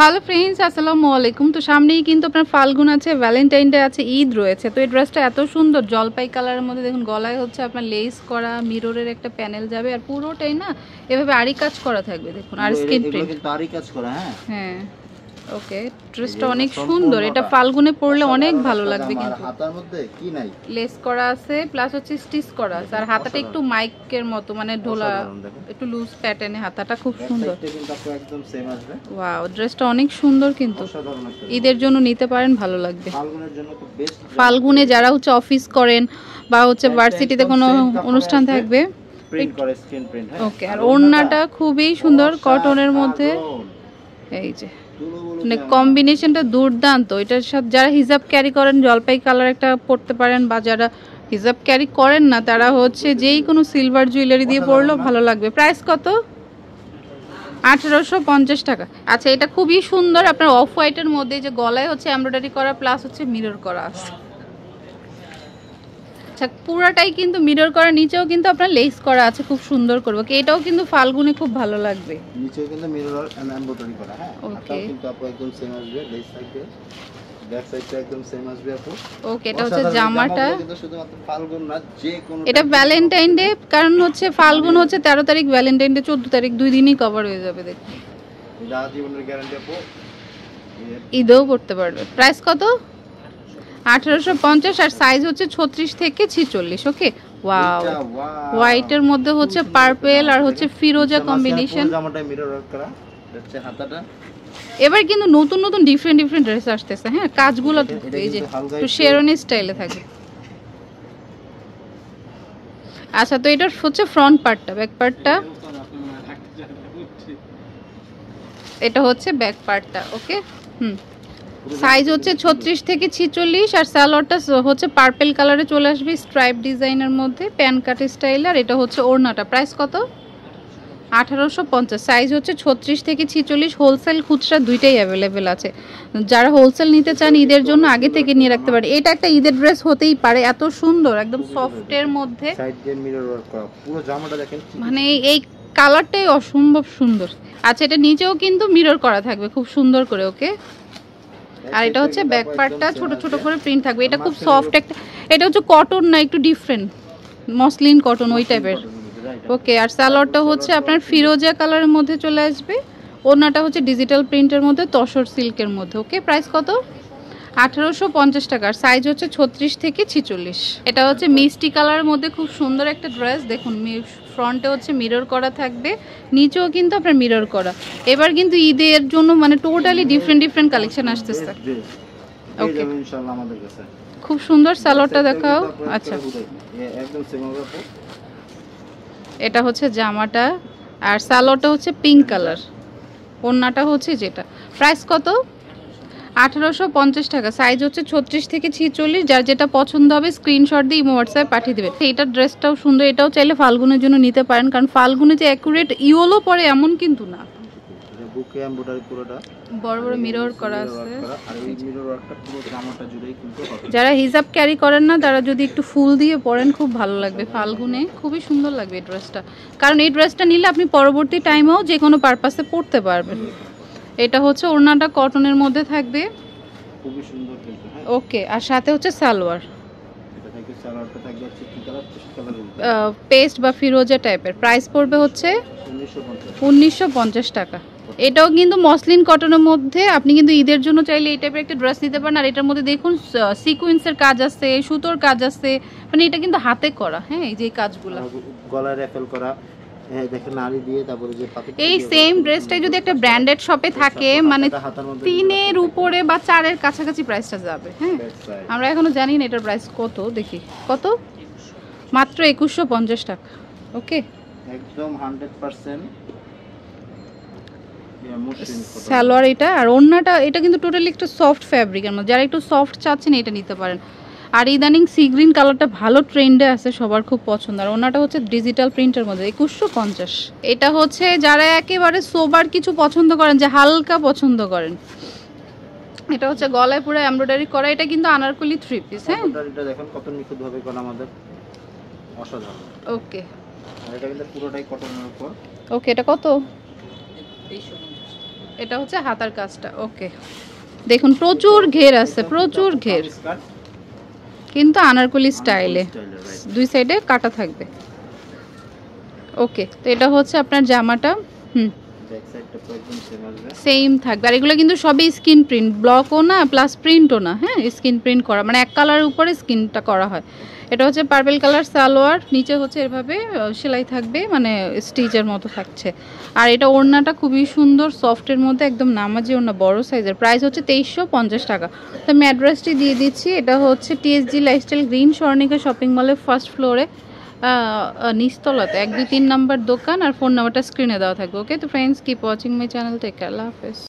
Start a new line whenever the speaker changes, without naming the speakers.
Hello friends, আসসালামু আলাইকুম। তো সামনেই কিন্তু আপনার ফাল্গুন আছে, ভ্যালেন্টাইন ডে আছে, ঈদ রয়েছে। তো এই ড্রেসটা এত সুন্দর জলপাই কালারের মধ্যে, দেখুন গলায় হচ্ছে আপনার লেস করা, মিররের একটা প্যানেল যাবে, আর পুরোটাই না এভাবে আরি কাজ করা থাকবে, দেখুন, আর স্ক্রিন প্রিন্ট
কিন্তু আরি কাজ করা। হ্যাঁ,
ওকে, ড্রেসটা অনেক সুন্দর। এটা ফাল্গুনে পরলে অনেক ভালো লাগবে। কিন্তু
হাতার মধ্যে কি নাই,
লেস করা আছে, প্লাস হচ্ছে স্টিচ করা আছে, আর হাতাটা একটু মাইকের মতো, মানে ঢোলা, একটু লুজ প্যাটার্নে হাতাটা, খুব সুন্দর।
একদম সেম আসবে।
ওয়াও, ড্রেসটা অনেক সুন্দর। কিন্তু ঈদের জন্য নিতে পারেন, ভালো লাগবে।
ফাল্গুনের জন্য তো বেস্ট।
ফাল্গুনে যারা হচ্ছে অফিস করেন বা হচ্ছে ভার্সিটিতে কোনো অনুষ্ঠান থাকবে,
প্রিন্ট করে স্ক্রিন প্রিন্ট। হ্যাঁ,
ওকে। আর ওড়নাটা খুবই সুন্দর কটনের মধ্যে, এই যে মানে কম্বিনেশনটা দুর্দান্ত। এটার সাথে যারা হিজাব ক্যারি করেন জলপাই কালার একটা পরতে পারেন, বা যারা হিজাব ক্যারি করেন না তারা হচ্ছে যেই কোনো সিলভার জুয়েলারি দিয়ে পরলেও ভালো লাগবে। প্রাইস কত? 1850 টাকা। আচ্ছা, এটা খুবই সুন্দর। আপনার অফ হোয়াইটের মধ্যে যে গলায় হচ্ছে এমব্রয়ডারি করা, প্লাস হচ্ছে মিরর করা আছে। আচ্ছা, পুরাটাই কিন্তু মিরর করা, নিচেও কিন্তু আপনার লেস করা আছে, খুব সুন্দর করবে। এটাও কিন্তু ফাল্গুনে খুব ভালো লাগবে।
নিচেও কিন্তু মিরর এমব্রয়ডারি করা। হ্যাঁ,
ওকে,
কিন্তু আপু একদম সেম আসবে, লেস থাকবে, ব্যাক সাইডটা একদম সেম আসবে আপু।
ওকে, এটা হচ্ছে জামাটা।
কিন্তু শুধুমাত্র ফাল্গুন না, যে কোনো
এটা ভ্যালেন্টাইন ডে, কারণ হচ্ছে ফাল্গুন হচ্ছে 13 তারিখ, ভ্যালেন্টাইন ডে 14 তারিখ, 2 দিনই কভার হয়ে যাবে। দেখুন,
এটা জীবনের গ্যারান্টি আপু,
ঈদেও পড়তে পারবে। প্রাইস কত? 1850। আর সাইজ হচ্ছে 36 থেকে 46। ওকে, ওয়াও, হোয়াইটের মধ্যে হচ্ছে পার্পল আর হচ্ছে ফিরোজা কম্বিনেশন।
জামাটা মিরর ওয়ার্ক করা, হচ্ছে হাতাটা।
এবার কিন্তু নতুন নতুন ডিফারেন্ট ডিফারেন্ট ড্রেস আসতেছে। হ্যাঁ, কাজগুলো এই যে একটু শেরওয়ানি স্টাইলে থাকে। আচ্ছা, তো এটার হচ্ছে ফ্রন্ট পার্টটা, ব্যাক পার্টটা, এটা হচ্ছে ব্যাক পার্টটা। ওকে, সাইজ হচ্ছে 36 থেকে 46। আর সালোয়ারটা হচ্ছে পার্পল কালারে চলে আসবে, স্ট্রাইপ ডিজাইনের মধ্যে, প্যান কাট স্টাইল। আর এটা হচ্ছে ওড়নাটা। প্রাইস কত? 1850। সাইজ হচ্ছে 36 থেকে 46। হোলসেল খুচরা দুইটাই অ্যাভেলেবেল আছে। যারা হোলসেল নিতে চান ঈদের জন্য আগে থেকে নিয়ে রাখতে পারে। এটা একটা ঈদের ড্রেস হতেই পারে, এত সুন্দর, একদম সফটের মধ্যে,
সাইড দিয়ে মিরর ওয়ার্ক করা। পুরো জামাটা দেখেন,
মানে এই কালারটাই অসম্ভব সুন্দর। আচ্ছা, এটা নিচেও কিন্তু মিরর করা থাকবে খুব সুন্দর করে। ওকে, আর এটা হচ্ছে ব্যাক পার্টটা, ছোট ছোট করে প্রিন্ট থাকবে। এটা খুব সফট একটা, এটা হচ্ছে কটন না, একটু ডিফারেন্ট, মসলিন কটন ওই টাইপের। ওকে, আর সালোয়ারটা হচ্ছে আপনার ফিরোজা কালারের মধ্যে চলে আসবে। ওড়নাটা হচ্ছে ডিজিটাল প্রিন্টের মধ্যে, তসর সিল্কের মধ্যে। ওকে, প্রাইস কত? 1850 টাকা। আর সাইজ হচ্ছে 36 থেকে 46। এটা হচ্ছে মিষ্টি কালারের মধ্যে খুব সুন্দর একটা ড্রেস। দেখুন, ফ্রন্টে হচ্ছে মিরর করা থাকবে, নিচেও কিন্তু আপনার মিরর করা। এবার কিন্তু ঈদের জন্য মানে টোটালি ডিফারেন্ট ডিফারেন্ট কালেকশন আসতেছে। ওকে,
ইনশাআল্লাহ আমাদের কাছে
খুব সুন্দর। সালোয়ারটা দেখাও। আচ্ছা,
একদম সেম হবে।
এটা হচ্ছে জামাটা, আর সালোয়ারটা হচ্ছে পিঙ্ক কালার, ওড়নাটা হচ্ছে যেটা। প্রাইস কত? 1850 টাকা। সাইজ হচ্ছে 36 থেকে 46। যার যেটা পছন্দ হবে স্ক্রিনশট দিয়ে ইমো হোয়াটসঅ্যাপ পাঠিয়ে দেবে। এইটার ড্রেসটাও সুন্দর, এটাও চাইলে ফাল্গুনের জন্য নিতে পারেন, কারণ ফাল্গুনে যে অ্যাকুরেট ইয়েলো পরে এমন কিন্তু না।
বুকে এমব্রয়ডারি পুরোটা
বড় বড় মিরর করা আছে,
আর এই মিরর ওয়ার্কটা পুরো জামাটা জুড়েই কিন্তু হবে।
যারা হিজাব ক্যারি করেন না তারা যদি একটু ফুল দিয়ে পরেন খুব ভালো লাগবে ফাল্গুনে, খুবই সুন্দর লাগবে এই ড্রেসটা। কারণ এই ড্রেসটা নিলে আপনি পরবর্তী টাইমেও যে কোনো পারপাসে পরতে পারবেন। এটা হচ্ছে ওড়নাটা কটনের মধ্যে থাকবে,
খুবই সুন্দর কিন্তু।
ওকে, আর সাথে হচ্ছে সালোয়ার,
এটা থেকে সালোয়ারটা থাকবে হচ্ছে কি কালার? কালার
পেস্ট বা ফিরোজা টাইপের। প্রাইস পড়বে হচ্ছে 1950 টাকা। এটাও কিন্তু মসলিন কটনের মধ্যে। আপনি কিন্তু ঈদের জন্য চাইলে এই টাইপের একটা ড্রেস নিতে পারেন। আর এটার মধ্যে দেখুন সিকোয়েন্সের কাজ আছে, সুতোর কাজ আছে, মানে এটা কিন্তু হাতে করা। হ্যাঁ, এই যে কাজগুলো,
গলায় র্যাফেল করা, দেখেন নাড়ি দিয়ে, তারপরে যে
এই সেম ড্রেসটাই যদি একটা ব্র্যান্ডেড শপে থাকে, মানে 3-এর উপরে বা 4-এর কাছাকাছি প্রাইসটা যাবে। হ্যাঁ, আমরা এখনো জানি না এটার প্রাইস কত। দেখি কত, মাত্র 2150 টাকা। ওকে,
একদম 100%
সালোয়ার এটা, আর ওড়নাটা এটা কিন্তু টোটালি একটা সফট ফ্যাব্রিকের মধ্যে। যারা একটু সফট চাচ্ছেন এটা নিতে পারেন। আর ইদানিং সি গ্রিন কালারটা ভালো ট্রেন্ডে আছে, সবার খুব পছন্দ। আর ওনাটা হচ্ছে ডিজিটাল প্রিন্টের মধ্যে 2150। এটা হচ্ছে যারা একেবারে সোবার কিছু পছন্দ করেন, যে হালকা পছন্দ করেন, এটা হচ্ছে গলায় পুরো এমব্রয়ডারি করা। এটা কিন্তু আনারকলি 3 পিস। হ্যাঁ,
এমব্রয়ডারিটা দেখুন কত নিখুঁতভাবে করা, আমাদের অসাধারণ।
ওকে,
আর এটা কিন্তু পুরোটাই কটনের উপর।
ওকে, এটা কত? এটা হচ্ছে হাতার কাজটা। ওকে, দেখুন প্রচুর ঘের আছে, প্রচুর ঘের, কিন্তু আনারকলি স্টাইলে দুই সাইডে কাটা থাকবে। ওকে, তো এটা হচ্ছে আপনার জামাটা।
ব্যাক সাইডটা তো একদম সেম আসবে,
সেম থাকবে। আর এগুলো কিন্তু সবই স্কিন প্রিন্ট, ব্লকও না প্লাস প্রিন্টও না, হ্যাঁ স্কিন প্রিন্ট করা, মানে এক কালারের উপরে স্কিনটা করা হয়। এটা হচ্ছে পার্পল কালার সালোয়ার, নিচে হচ্ছে এভাবে সেলাই থাকবে, মানে স্টিচের মতো থাকছে। আর এটা ওড়নাটা খুবই সুন্দর, সফটের মধ্যে, একদম নামাজি ওড়না, বড় সাইজের। প্রাইস হচ্ছে 2350 টাকা। তো আমি অ্যাড্রেসটি দিয়ে দিচ্ছি। এটা হচ্ছে TSG lifestyle, green Swarnika shopping মলের ফার্স্ট ফ্লোরে, নিচতলাতে 1, 2, 3 নাম্বার দোকান। আর ফোন নাম্বারটা স্ক্রিনে দেওয়া থাকবে। ওকে, তো friends, keep watching my channel, take care, আল্লাহ হাফেজ।